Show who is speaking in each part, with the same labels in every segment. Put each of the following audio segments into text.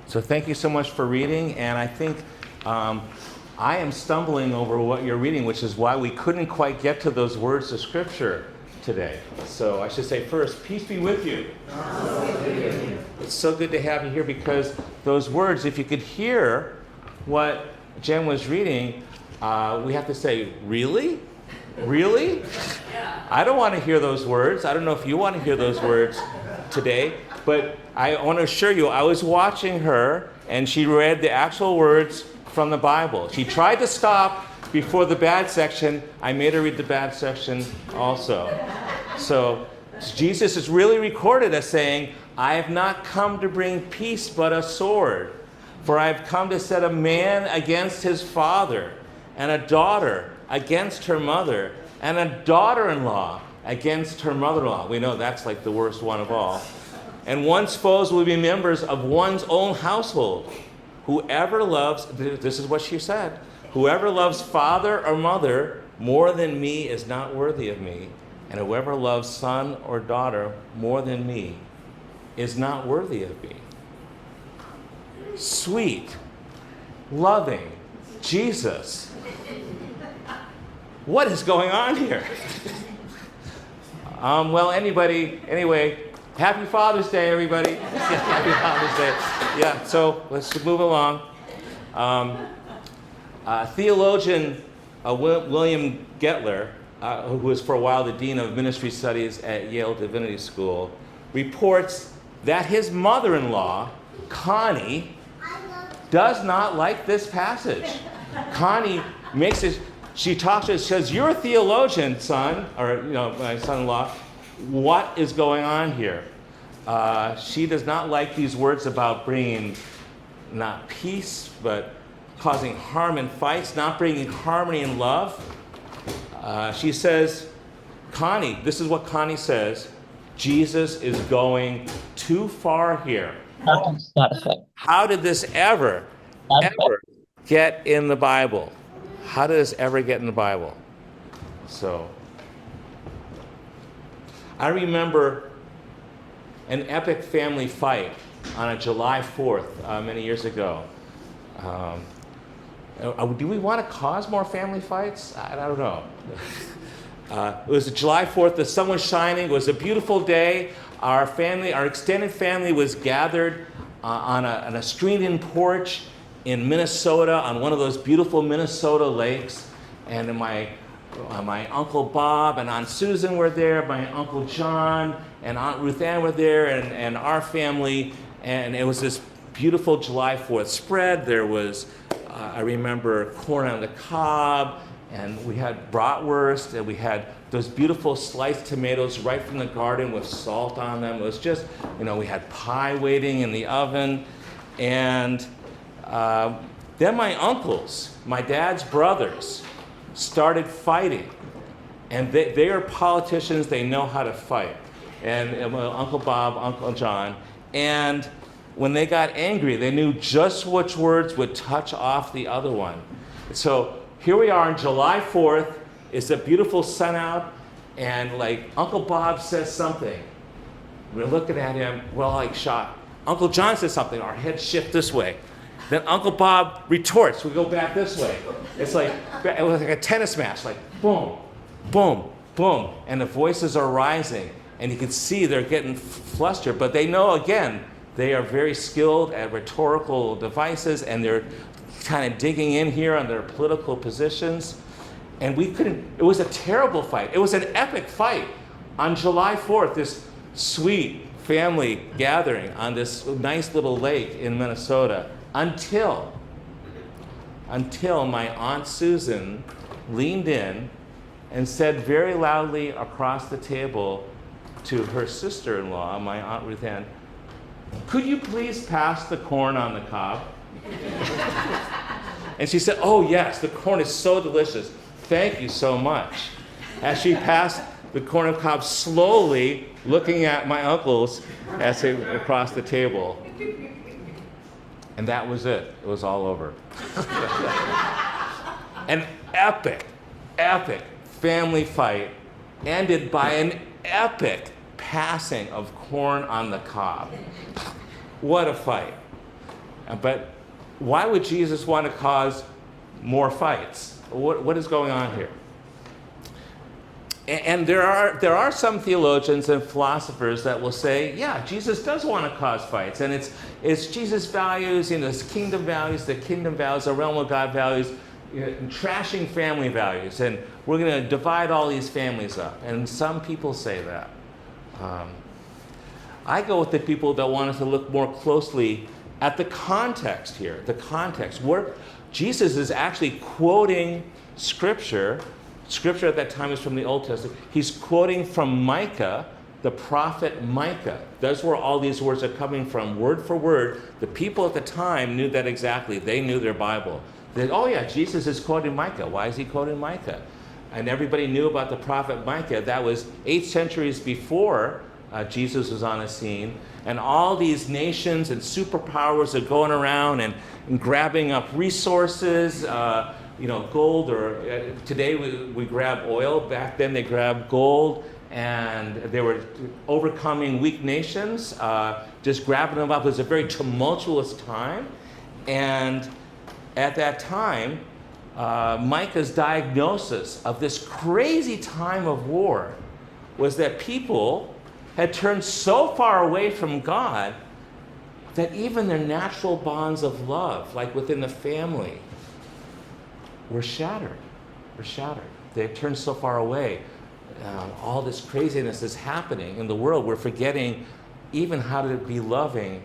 Speaker 1: So thank you so much for reading, and I think I am stumbling over what you're reading, which is why we couldn't quite get to those words of Scripture today. So I should say first, peace be with you. It's so good to have you here because those words, if you could hear what Jen was reading, we have to say, really? Really? I don't want to hear those words. I don't know if you want to hear those words today, but I want to assure you, I was watching her and she read the actual words from the Bible. She tried to stop before the bad section. I made her read the bad section also. So Jesus is really recorded as saying, I have not come to bring peace but a sword. For I have come to set a man against his father, and a daughter against her mother, and a daughter-in-law against her mother-in-law. We know that's like the worst one of all. And one's foes will be members of one's own household. Whoever loves, this is what she said, whoever loves father or mother more than me is not worthy of me. And whoever loves son or daughter more than me is not worthy of me. Sweet, loving Jesus. What is going on here? Anyway, happy Father's Day, everybody. Happy Father's Day. Yeah, so let's move along. Theologian William Getler, who was for a while the Dean of Ministry Studies at Yale Divinity School, reports that his mother-in-law, Connie, does not like this passage. Connie makes it, she talks to us, says, you're a theologian, son, or my son-in-law. What is going on here? She does not like these words about bringing not peace, but causing harm and fights, not bringing harmony and love. She says, Connie, this is what Connie says, Jesus is going too far here. How did this ever get in the Bible? How did this ever get in the Bible? So, I remember an epic family fight on a July 4th many years ago. Do we want to cause more family fights? I don't know. It was July 4th, the sun was shining, it was a beautiful day. Our extended family was gathered on a screened-in porch in Minnesota, on one of those beautiful Minnesota lakes. And my Uncle Bob and Aunt Susan were there, my Uncle John and Aunt Ruth Ann were there, and our family. And it was this beautiful July 4th spread. There was, I remember, corn on the cob, and we had bratwurst, and we had those beautiful sliced tomatoes right from the garden with salt on them. It was just, we had pie waiting in the oven. And then my uncles, my dad's brothers, started fighting. And they are politicians, they know how to fight. And Uncle Bob, Uncle John. And when they got angry, they knew just which words would touch off the other one. So here we are on July 4th. It's a beautiful sun out, and Uncle Bob says something. We're looking at him, we're all shocked. Uncle John says something, our heads shift this way. Then Uncle Bob retorts, we go back this way. It was like a tennis match, boom, boom, boom. And the voices are rising, and you can see they're getting flustered, but they know, again, they are very skilled at rhetorical devices, and they're kind of digging in here on their political positions. And it was a terrible fight. It was an epic fight on July 4th, this sweet family gathering on this nice little lake in Minnesota, until my Aunt Susan leaned in and said very loudly across the table to her sister-in-law, my Aunt Ruth Ann, could you please pass the corn on the cob? And she said, oh yes, the corn is so delicious. Thank you so much. As she passed the corn on the cob, slowly looking at my uncles as they went across the table. And that was it. It was all over. An epic family fight ended by an epic passing of corn on the cob. What a fight. But why would Jesus want to cause more fights? What is going on here? And there are some theologians and philosophers that will say, yeah, Jesus does want to cause fights, and it's Jesus' values, his kingdom values, the kingdom values, the realm of God values, trashing family values, and we're going to divide all these families up. And some people say that. I go with the people that want us to look more closely at the context here, the context where Jesus is actually quoting Scripture. Scripture at that time is from the Old Testament. He's quoting from Micah, the prophet Micah. That's where all these words are coming from, word for word. The people at the time knew that exactly. They knew their Bible. They said, oh yeah, Jesus is quoting Micah. Why is he quoting Micah? And everybody knew about the prophet Micah. That was 8 centuries before Jesus was on the scene. And all these nations and superpowers are going around and grabbing up resources, gold, or today we grab oil. Back then they grabbed gold, and they were overcoming weak nations, just grabbing them up. It was a very tumultuous time. And at that time, Micah's diagnosis of this crazy time of war was that people had turned so far away from God that even their natural bonds of love, like within the family, were shattered. They had turned so far away. All this craziness is happening in the world. We're forgetting even how to be loving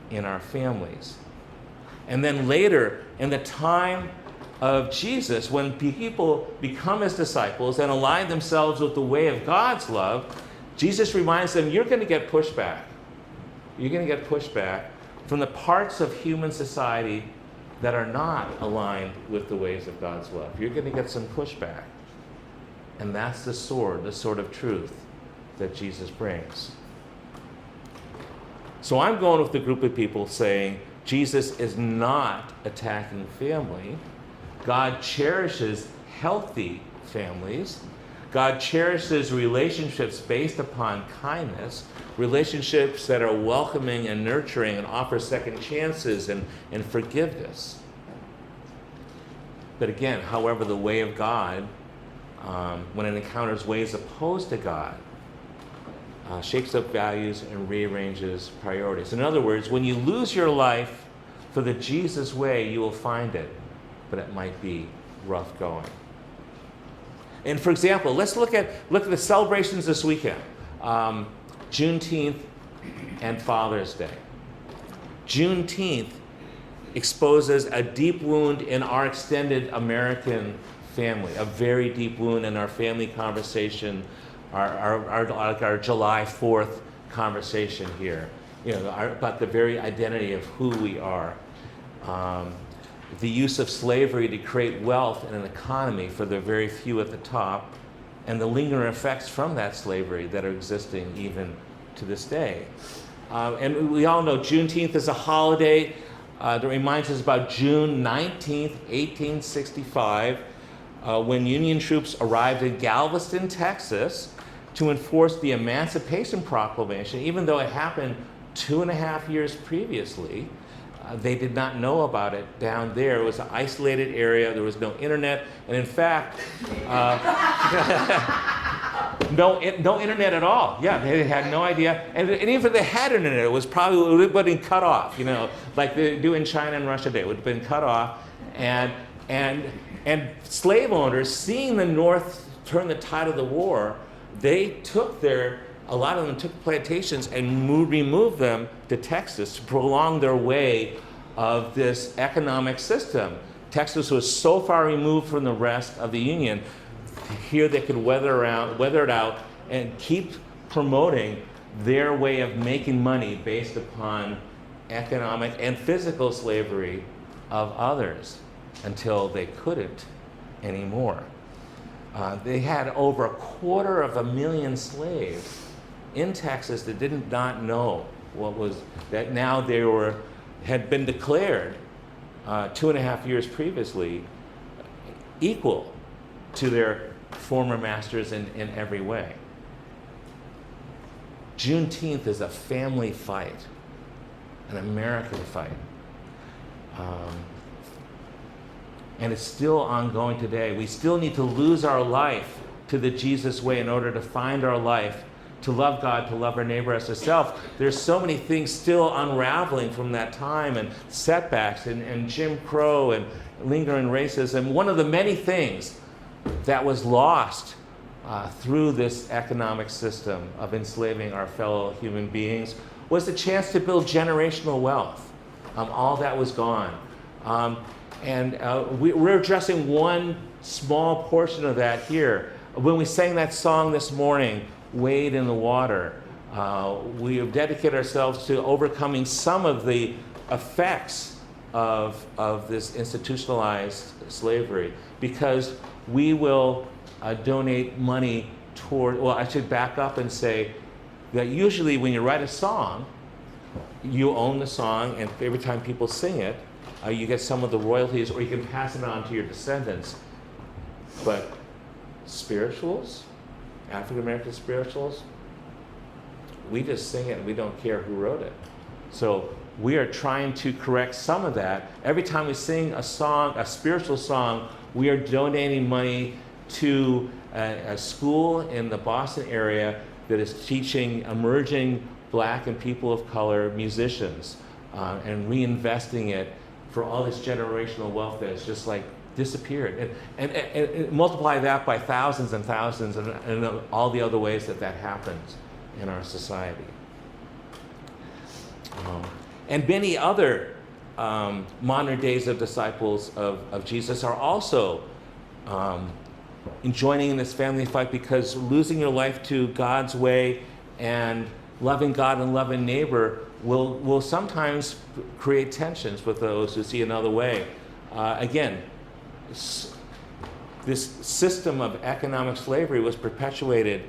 Speaker 1: in our families. And then later, in the time of Jesus, when people become his disciples and align themselves with the way of God's love, Jesus reminds them, you're going to get pushback. You're going to get pushback from the parts of human society that are not aligned with the ways of God's love. You're going to get some pushback. And that's the sword of truth that Jesus brings. So I'm going with the group of people saying Jesus is not attacking family. God cherishes healthy families. God cherishes relationships based upon kindness, relationships that are welcoming and nurturing and offer second chances and forgiveness. But again, however, the way of God, when it encounters ways opposed to God, shakes up values and rearranges priorities. In other words, when you lose your life for the Jesus way, you will find it, but it might be rough going. And for example, let's look at the celebrations this weekend. Juneteenth and Father's Day. Juneteenth exposes a deep wound in our extended American family, a very deep wound in our family conversation, our July 4th conversation here, about the very identity of who we are. The use of slavery to create wealth and an economy for the very few at the top, and the lingering effects from that slavery that are existing even to this day. And we all know Juneteenth is a holiday that reminds us about June 19th, 1865, when Union troops arrived in Galveston, Texas, to enforce the Emancipation Proclamation, even though it happened 2.5 years previously. They did not know about it down there. It was an isolated area. There was no internet. And in fact, no internet at all. Yeah, they had no idea. And even if they had internet, it would have been cut off, like they do in China and Russia today. It would have been cut off. And slave owners, seeing the North turn the tide of the war, a lot of them took plantations and removed them to Texas to prolong their way of this economic system. Texas was so far removed from the rest of the Union. Here they could weather it out and keep promoting their way of making money based upon economic and physical slavery of others until they couldn't anymore. They had over 250,000 slaves in Texas that did not know that now had been declared 2.5 years previously equal to their former masters in every way. Juneteenth is a family fight, an American fight. Um, and it's still ongoing today. We still need to lose our life to the Jesus way in order to find our life, to love God, to love our neighbor as ourselves. There's so many things still unraveling from that time, and setbacks, and Jim Crow, and lingering racism. One of the many things that was lost through this economic system of enslaving our fellow human beings was the chance to build generational wealth. All that was gone. We're addressing one small portion of that here. When we sang that song this morning, Wade in the Water, we have dedicated ourselves to overcoming some of the effects of this institutionalized slavery, because we will donate money toward, well, I should back up and say that usually when you write a song, you own the song, and every time people sing it, you get some of the royalties, or you can pass it on to your descendants. But spirituals, African American spirituals, we just sing it and we don't care who wrote it. So we are trying to correct some of that. Every time we sing a song, a spiritual song, we are donating money to a school in the Boston area that is teaching emerging Black and people of color musicians, and reinvesting it for all this generational wealth that has just like disappeared. And multiply that by thousands and thousands, and all the other ways that happens in our society. And many other modern days of disciples of Jesus are also joining in this family fight, because losing your life to God's way and loving God and loving neighbor will sometimes create tensions with those who see another way. Again, this system of economic slavery was perpetuated,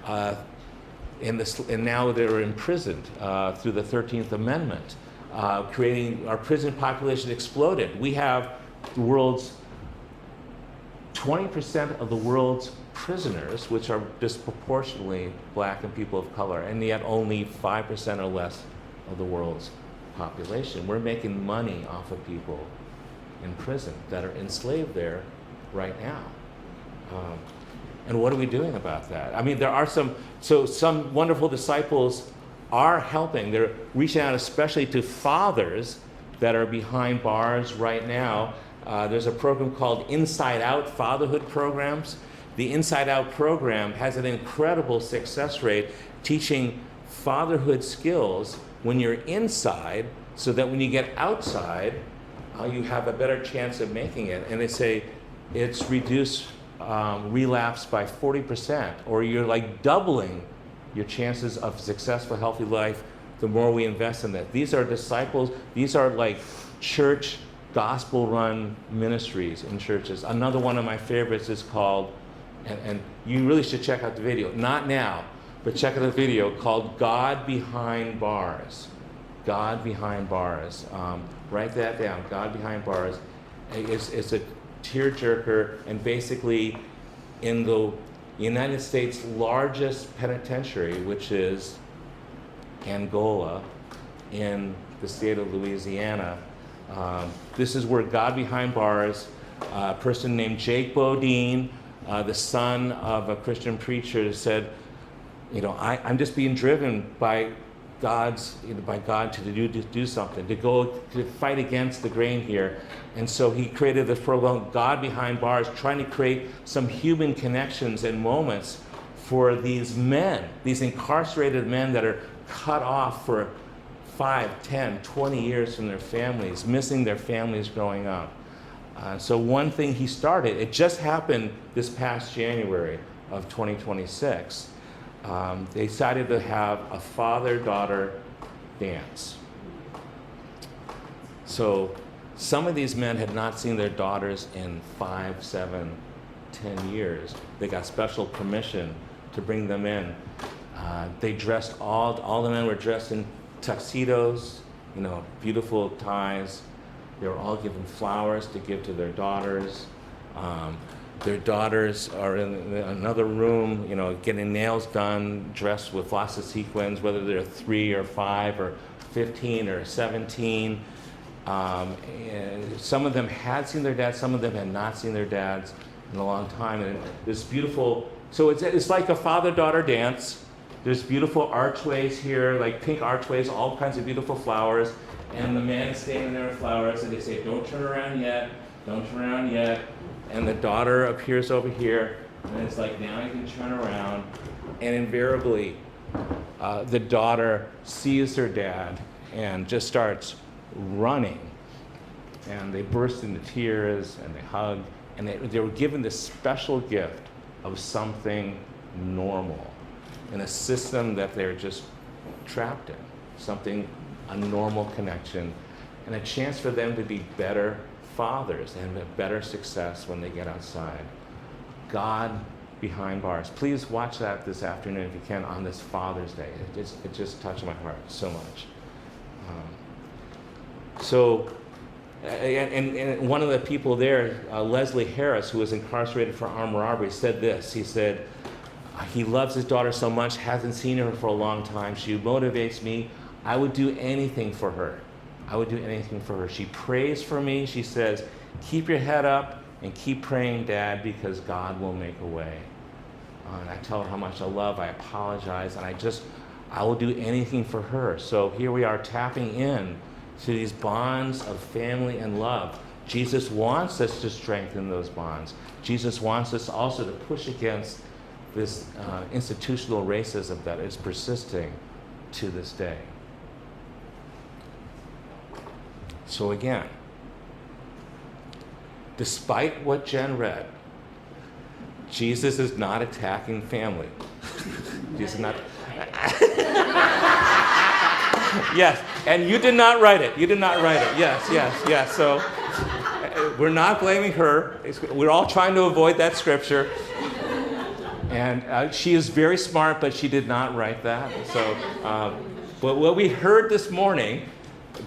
Speaker 1: and now they're imprisoned through the 13th Amendment, creating our prison population exploded. We have the world's 20% of the world's prisoners, which are disproportionately Black and people of color, and yet only 5% or less of the world's population. We're making money off of people in prison that are enslaved there right now. And what are we doing about that? I mean, there are some wonderful disciples are helping. They're reaching out especially to fathers that are behind bars right now. There's a program called Inside Out Fatherhood Programs. The Inside Out program has an incredible success rate, teaching fatherhood skills when you're inside, so that when you get outside, you have a better chance of making it. And they say it's reduced relapse by 40%, or you're like doubling your chances of successful, healthy life the more we invest in that. These are disciples, these are like church, gospel-run ministries in churches. Another one of my favorites is called, and you really should check out the video, not now, but check out the video called God Behind Bars. God Behind Bars. Write that down, God Behind Bars. It's a tearjerker, and basically in the United States' largest penitentiary, which is Angola in the state of Louisiana, this is where God Behind Bars, a person named Jake Bodine, the son of a Christian preacher, said, I'm just being driven by God to do something, to fight against the grain here. And so he created this program, God Behind Bars, trying to create some human connections and moments for these men, these incarcerated men that are cut off for 5, 10, 20 years from their families, missing their families growing up. So one thing he started, it just happened this past January of 2026. They decided to have a father-daughter dance. So some of these men had not seen their daughters in 5, 7, 10 years. They got special permission to bring them in. They dressed, all the men were dressed in tuxedos, beautiful ties. They were all given flowers to give to their daughters. Their daughters are in another room, getting nails done, dressed with lots of sequins, whether they're 3 or 5 or 15 or 17. And some of them had seen their dads, some of them had not seen their dads in a long time. And this beautiful, so it's like a father-daughter dance. There's beautiful archways here, like pink archways, all kinds of beautiful flowers. And the man is standing there with flowers, and they say, don't turn around yet, don't turn around yet. And the daughter appears over here, and it's like, now you can turn around. And invariably, the daughter sees her dad and just starts running. And they burst into tears, and they hug, and they were given this special gift of something normal in a system that they're just trapped in, something, a normal connection, and a chance for them to be better fathers and have better success when they get outside. God behind bars. Please watch that this afternoon if you can on this Father's Day. It just touched my heart so much. And one of the people there, Leslie Harris, who was incarcerated for armed robbery, said this. He said, he loves his daughter so much, hasn't seen her for a long time. She motivates me. I would do anything for her. I would do anything for her. She prays for me. She says, keep your head up and keep praying, Dad, because God will make a way. And I tell her how much I love. I apologize. And I will do anything for her. So here we are tapping in to these bonds of family and love. Jesus wants us to strengthen those bonds. Jesus wants us also to push against this institutional racism that is persisting to this day. So again, despite what Jen read, Jesus is not attacking family. Jesus is not. Yes, and you did not write it. You did not write it. Yes. So we're not blaming her. We're all trying to avoid that scripture. And she is very smart, but she did not write that. So, but what we heard this morning,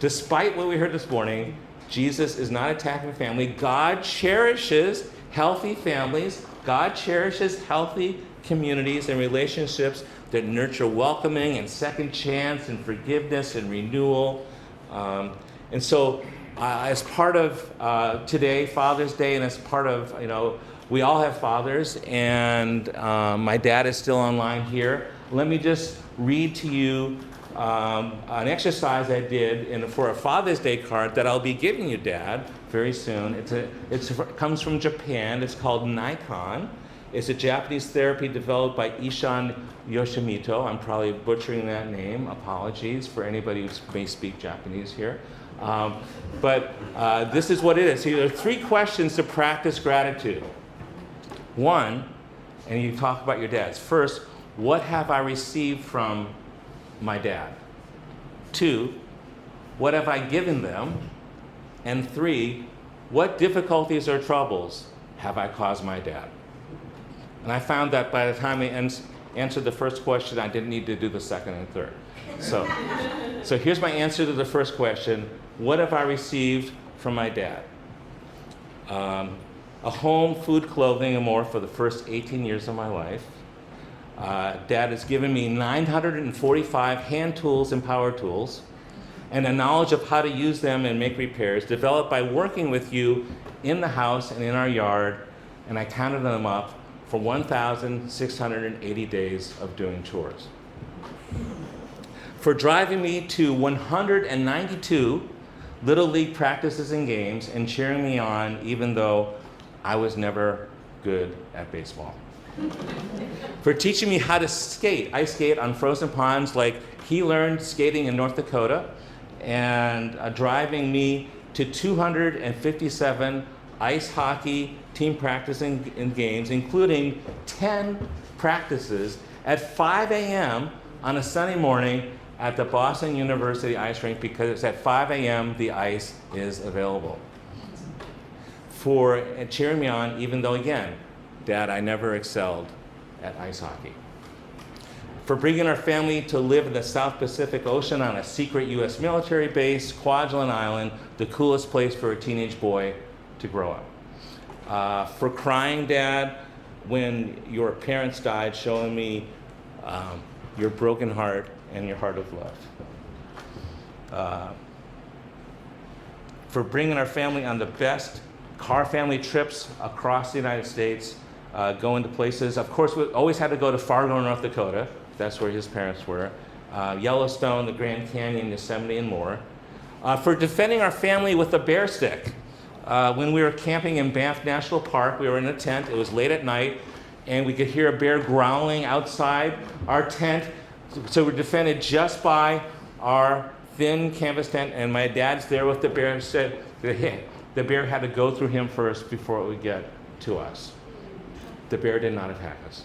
Speaker 1: despite what we heard this morning, Jesus is not attacking family. God cherishes healthy families. God cherishes healthy communities and relationships that nurture welcoming and second chance and forgiveness and renewal. And so as part of today, Father's Day, and as part of, we all have fathers, and my dad is still online here. Let me just read to you an exercise I did for a Father's Day card that I'll be giving you, Dad, very soon. It comes from Japan. It's called Nikon. It's a Japanese therapy developed by Ishan Yoshimoto. I'm probably butchering that name. Apologies for anybody who may speak Japanese here. But this is what it is. So there are 3 questions to practice gratitude. 1, and you talk about your dads. First, what have I received from my dad? 2, what have I given them? And 3, what difficulties or troubles have I caused my dad? And I found that by the time I answered the first question, I didn't need to do the second and third. So here's my answer to the first question. What have I received from my dad? A home, food, clothing, and more for the first 18 years of my life. Dad has given me 945 hand tools and power tools, and a knowledge of how to use them and make repairs, developed by working with you in the house and in our yard, and I counted them up for 1,680 days of doing chores. For driving me to 192 Little League practices and games and cheering me on even though I was never good at baseball. For teaching me how to skate, ice skate on frozen ponds like he learned skating in North Dakota, and driving me to 257 ice hockey team practicing and games, including 10 practices at 5 a.m. on a Sunday morning at the Boston University ice rink, because at 5 a.m. the ice is available. For cheering me on, even though, again, Dad, I never excelled at ice hockey. For bringing our family to live in the South Pacific Ocean on a secret U.S. military base, Kwajalein Island, the coolest place for a teenage boy to grow up. For crying, Dad, when your parents died, showing me your broken heart and your heart of love. for bringing our family on the best car family trips across the United States, going to places. Of course, we always had to go to Fargo, North Dakota. That's where his parents were. Yellowstone, the Grand Canyon, Yosemite, and more. For defending our family with a bear stick. When we were camping in Banff National Park, we were in a tent. It was late at night, and we could hear a bear growling outside our tent. So we're defended just by our thin canvas tent, and my dad's there with the bear and said the bear had to go through him first before it would get to us. The bear did not attack us.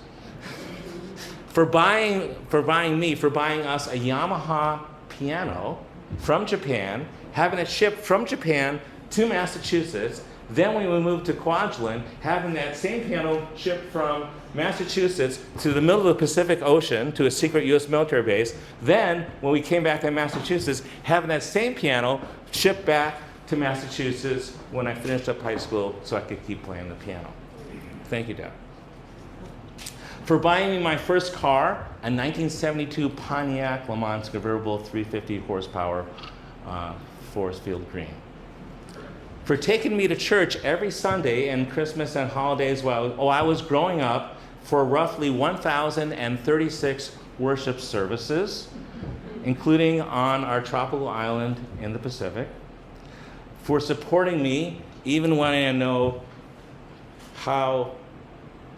Speaker 1: For buying us a Yamaha piano from Japan, having it shipped from Japan to Massachusetts. Then when we moved to Kwajalein, having that same piano shipped from Massachusetts to the middle of the Pacific Ocean to a secret U.S. military base. Then when we came back to Massachusetts, having that same piano shipped back to Massachusetts when I finished up high school so I could keep playing the piano. Thank you, Dad. For buying me my first car, a 1972 Pontiac Le Mans convertible 350 horsepower Forest Field Green. For taking me to church every Sunday and Christmas and holidays while I was growing up for roughly 1,036 worship services, including on our tropical island in the Pacific. For supporting me even when I know how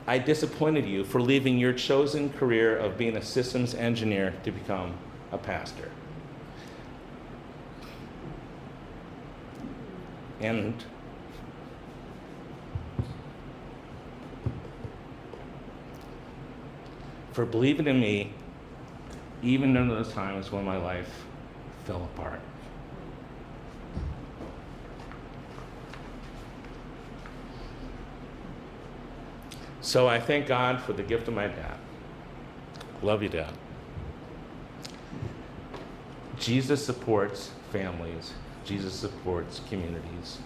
Speaker 1: I disappointed you for leaving your chosen career of being a systems engineer to become a pastor. And for believing in me, even in those times when my life fell apart. So I thank God for the gift of my dad. Love you, Dad. Jesus supports families. Jesus supports communities.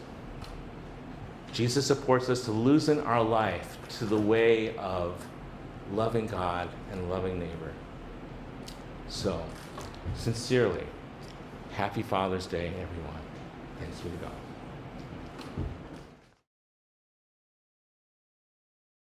Speaker 1: Jesus supports us to loosen our life to the way of loving God and loving neighbor. So, sincerely, happy Father's Day, everyone. Thanks be to God.